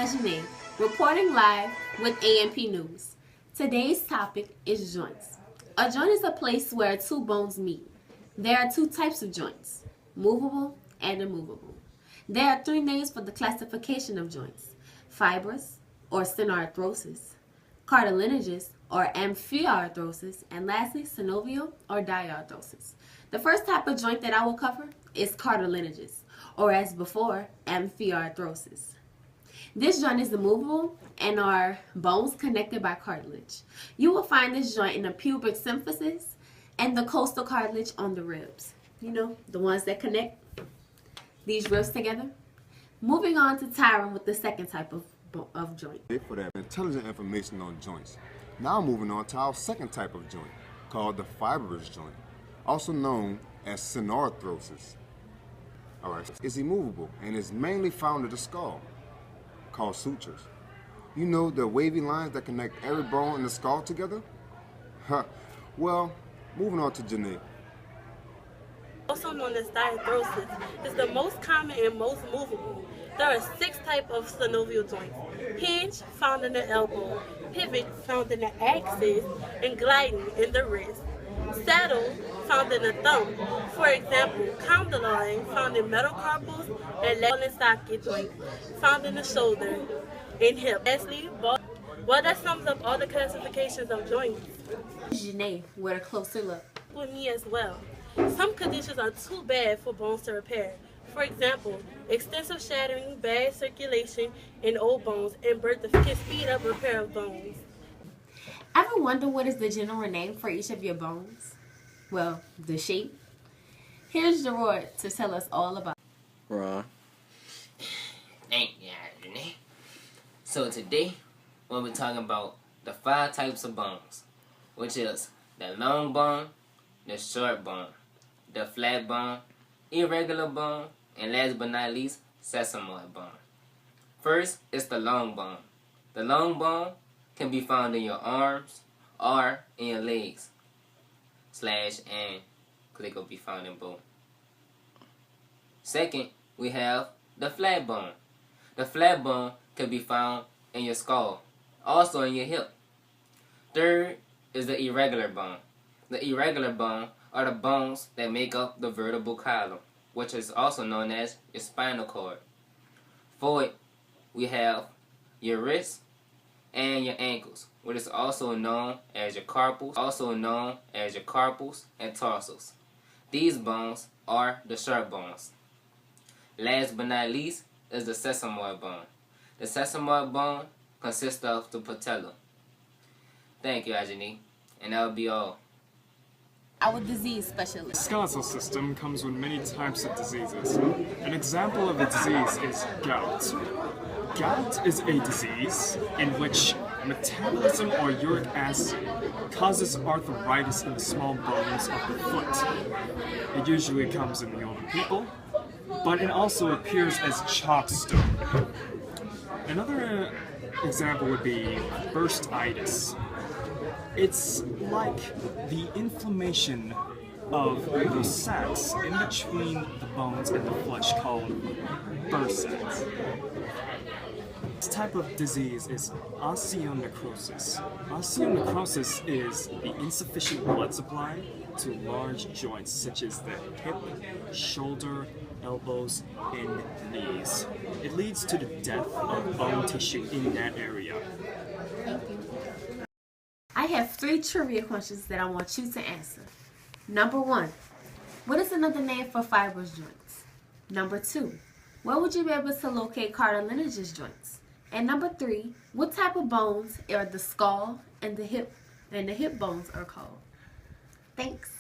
Ajane, reporting live with AMP News. Today's topic is joints. A joint is a place where two bones meet. There are two types of joints, movable and immovable. There are three names for the classification of joints: fibrous or stenoarthrosis, cartilaginous or amphiarthrosis, and lastly, synovial or diarthrosis. The first type of joint that I will cover is cartilaginous, or as before, amphiarthrosis. This joint is immovable and are bones connected by cartilage. You will find this joint in the pubic symphysis and the costal cartilage on the ribs. You know, the ones that connect these ribs together. Moving on to Tyron with the second type of joint. For that intelligent information on joints. Now moving on to our second type of joint, called the fibrous joint, also known as stenoarthrosis. Alright, it's immovable and is mainly found in the skull, called sutures. You know the wavy lines that connect every bone in the skull together? Well, moving on to Janae. Also known as diarthrosis, is the most common and most movable. There are 6 types of synovial joints: hinge, found in the elbow; pivot, found in the axis; and gliding in the wrist; saddle, found in the thumb. For example, condyline, found in metacarpals; and ball and socket joint, found in the shoulder and hip. Lastly, well, that sums up all the classifications of joints. Janae with a closer look. With me as well. Some conditions are too bad for bones to repair. For example, extensive shattering, bad circulation in old bones, and birth can speed up repair of bones. Ever wonder what is the general name for each of your bones? Well, the shape. Here's Gerard to tell us all about it. Ron. Thank you, Ajane. So today, we'll be talking about the 5 types of bones, which is the long bone, the short bone, the flat bone, irregular bone, and last but not least, sesamoid bone. First is the long bone. The long bone can be found in your arms or in your legs. Slash and click will be found in both. Second, we have the flat bone. The flat bone can be found in your skull, also in your hip. Third is the irregular bone. The irregular bone are the bones that make up the vertebral column, which is also known as your spinal cord. Fourth, we have your wrists and your ankles, which is also known as your carpals, and tarsals. These bones are the short bones. Last but not least is the sesamoid bone. The sesamoid bone consists of the patella. Thank you, Ajane, and that will be all. Our disease specialist. The skeletal system comes with many types of diseases. An example of a disease is gout. Gout is a disease in which metabolism or uric acid causes arthritis in the small bones of the foot. It usually comes in the older people, but it also appears as chalkstone. Another example would be bursitis. It's like the inflammation of the sacs in between the bones and the flesh called bursitis. This type of disease is osteonecrosis. Osteonecrosis is the insufficient blood supply to large joints such as the hip, shoulder, elbows, and knees. It leads to the death of bone tissue in that area. Thank you. I have 3 trivia questions that I want you to answer. Number 1, what is another name for fibrous joints? Number 2, where would you be able to locate cartilaginous joints? And number 3, what type of bones are the skull and the hip bones are called? Thanks.